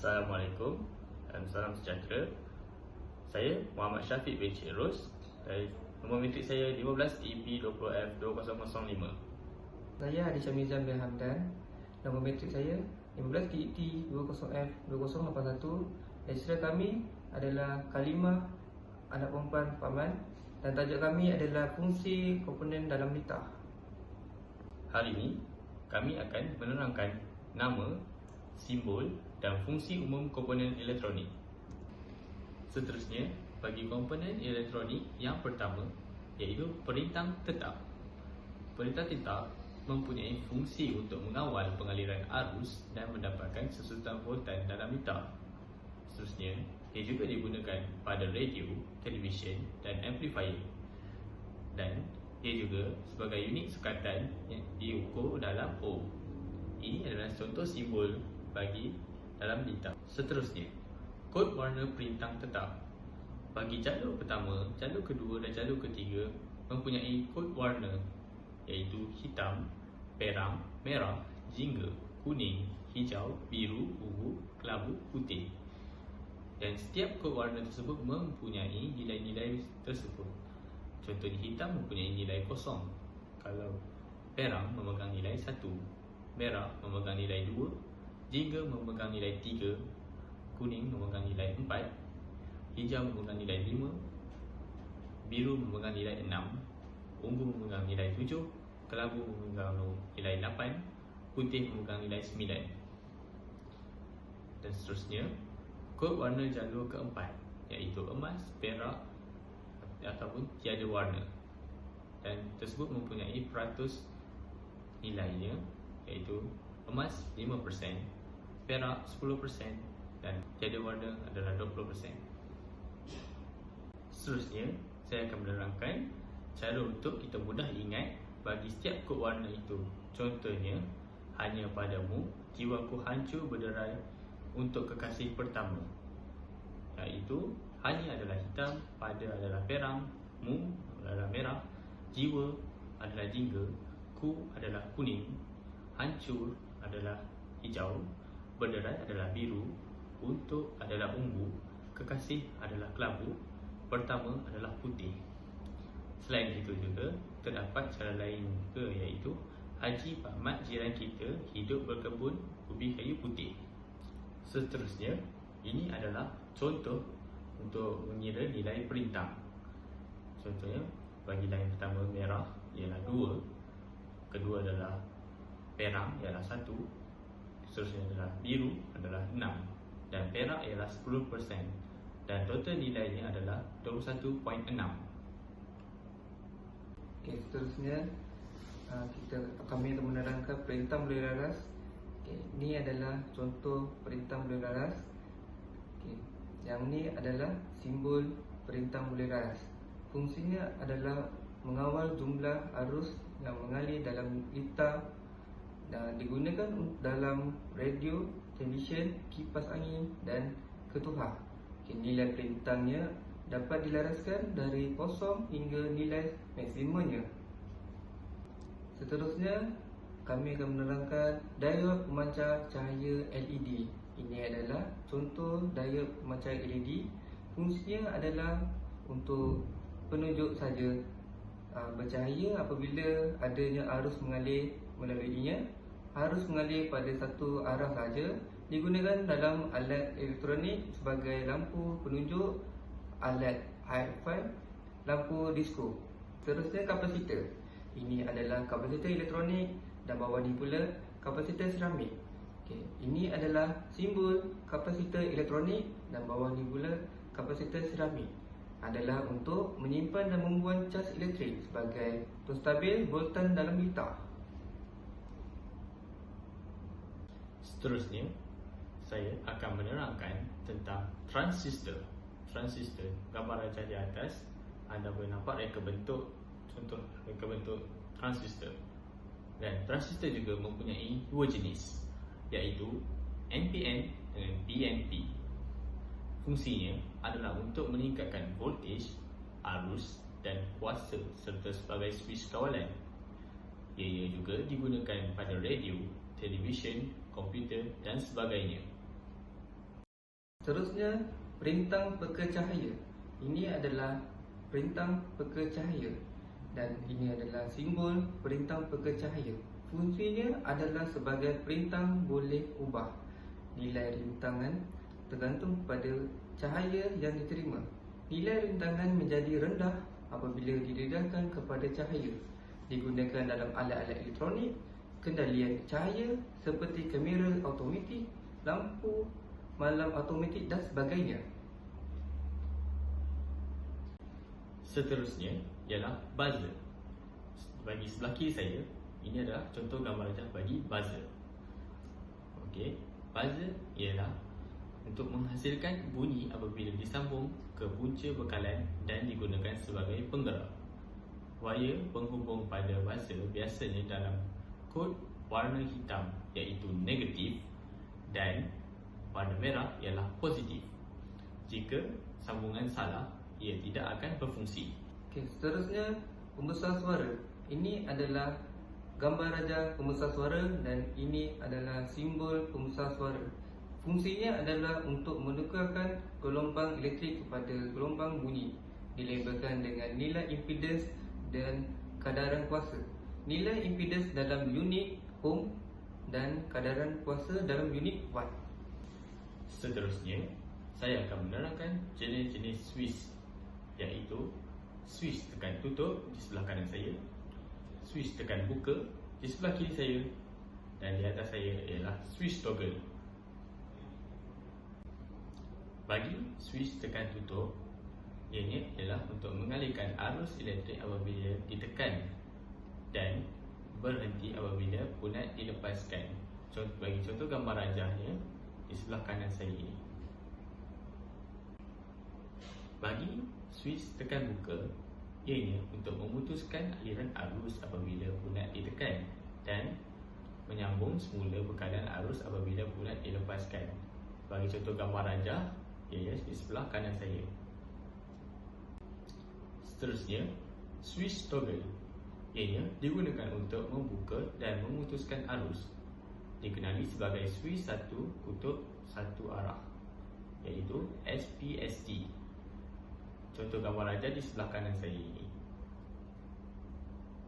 Assalamualaikum dan salam sejahtera. Saya Muhammad Syafiq bin Cik Ros dari nombor metrik saya 15EP20F2005. Saya Adi Syamizan bin Hamdan. Nombor metrik saya 15TT20F2081. Lecturer kami adalah Kalimah, anak perempuan Paman, dan tajuk kami adalah fungsi komponen dalam litah. Hari ini kami akan menerangkan nama, simbol dan fungsi umum komponen elektronik. Seterusnya, bagi komponen elektronik yang pertama iaitu perintang tetap. Perintang tetap mempunyai fungsi untuk mengawal pengaliran arus dan mendapatkan sesutan voltan dalam litah. Seterusnya, ia juga digunakan pada radio, televisyen dan amplifier. Dan ia juga sebagai unit sukatan yang diukur dalam ohm. Ini adalah contoh simbol bagi dalam litah. Seterusnya, kod warna perintang tetap. Bagi jalur pertama, jalur kedua dan jalur ketiga mempunyai kod warna iaitu hitam, perang, merah, jingga, kuning, hijau, biru, ungu, kelabu, putih. Dan setiap kod warna tersebut mempunyai nilai-nilai tersebut. Contohnya hitam mempunyai nilai kosong. Kalau perang memegang nilai 1, merah memegang nilai 2, jingga memegang nilai 3, kuning memegang nilai 4, hijau memegang nilai 5, biru memegang nilai 6, ungu memegang nilai 7, kelabu memegang nilai 8, putih memegang nilai 9. Dan seterusnya, kod warna jalur keempat iaitu emas, perak ataupun tiada warna. Dan tersebut mempunyai peratus nilainya iaitu emas 5%, perak 10% dan tiada warna adalah 20%. Seterusnya, saya akan menerangkan cara untuk kita mudah ingat bagi setiap kod warna itu. Contohnya, hanya padamu jiwaku hancur berderai untuk kekasih pertama, iaitu hanya adalah hitam, pada adalah perang, mu adalah merah, jiwa adalah jingga, ku adalah kuning, hancur adalah hijau, berderai adalah biru, untuk adalah ungu, kekasih adalah kelabu, pertama adalah putih. Selain itu juga terdapat cara lain juga iaitu Haji Pak Mat jiran kita hidup berkebun ubi kayu putih. Seterusnya, ini adalah contoh untuk mengira nilai perintang. Contohnya, bagi lain pertama merah ialah 2, kedua adalah perang ialah 1, seterusnya adalah biru adalah 6 dan perak ialah 10% dan total nilainya adalah 21.6. Okay, seterusnya kami akan menerangkan perintah melalui laras. Okay, ini adalah contoh perintah melalui laras. Okay, yang ini adalah simbol perintah melalui laras. Fungsinya adalah mengawal jumlah arus yang mengalir dalam litah dan digunakan dalam radio, televisyen, kipas angin dan ketuhar. Okay, nilai perintahnya dapat dilaraskan dari kosong hingga nilai maksimumnya. Seterusnya, kami akan menerangkan diod pemancar cahaya LED. Ini adalah contoh diod pemancar LED. Fungsinya adalah untuk penunjuk saja, bercahaya apabila adanya arus mengalir melaluinya. Arus mengalir pada satu arah saja, digunakan dalam alat elektronik sebagai lampu penunjuk, alat hi-fi, lampu disco. Seterusnya, kapasitor. Ini adalah kapasitor elektronik dan bawah ni pula kapasitor seramik. Okay, ini adalah simbol kapasitor elektronik dan bawah ni pula kapasitor seramik. Adalah untuk menyimpan dan membuang caj elektrik sebagai penstabil voltan dalam litah. Seterusnya, saya akan menerangkan tentang transistor. Transistor, gambar rajah di atas, anda boleh nampak reka bentuk, contoh reka bentuk transistor. Dan transistor juga mempunyai dua jenis, iaitu NPN dan PNP. Fungsinya adalah untuk meningkatkan voltage, arus dan kuasa serta sebagai switch kawalan. Ia juga digunakan pada radio, televisyen, komputer dan sebagainya. Seterusnya, perintang peka cahaya. Ini adalah perintang peka cahaya dan ini adalah simbol perintang peka cahaya. Fungsinya adalah sebagai perintang boleh ubah nilai rintangan tergantung pada cahaya yang diterima. Nilai rintangan menjadi rendah apabila didedahkan kepada cahaya. Digunakan dalam alat-alat elektronik, kendalian cahaya seperti kamera automatik, lampu malam automatik dan sebagainya. Seterusnya ialah buzzer. Bagi sebelah kiri saya, ini adalah contoh gambar rajah bagi buzzer. Okey, buzzer ialah untuk menghasilkan bunyi apabila disambung ke punca bekalan dan digunakan sebagai penggerak. Wayar penghubung pada buzzer biasanya dalam kod warna hitam iaitu negatif dan warna merah ialah positif. Jika sambungan salah, ia tidak akan berfungsi. Okey, seterusnya pembesar suara. Ini adalah gambar rajah pembesar suara dan ini adalah simbol pembesar suara. Fungsinya adalah untuk menukarkan gelombang elektrik kepada gelombang bunyi. Dilabelkan dengan nilai impedans dan kadaran kuasa. Nilai impedans dalam unit ohm dan kadaran kuasa dalam unit watt. Seterusnya, saya akan menerangkan jenis-jenis switch, iaitu switch tekan tutup di sebelah kanan saya, switch tekan buka di sebelah kiri saya, dan di atas saya ialah switch toggle. Bagi switch tekan tutup, ianya ialah untuk mengalihkan arus elektrik apabila ditekan dan berhenti apabila punat dilepaskan. Bagi contoh gambar rajahnya di sebelah kanan saya ini. Bagi switch tekan buka, ianya untuk memutuskan aliran arus apabila punat ditekan dan menyambung semula bekalan arus apabila punat dilepaskan. Bagi contoh gambar rajah, ianya di sebelah kanan saya. Seterusnya, switch toggle. Ianya digunakan untuk membuka dan memutuskan arus. Dikenali sebagai switch satu kutub satu arah, iaitu SPST. Contoh gambar rajah di sebelah kanan saya ini.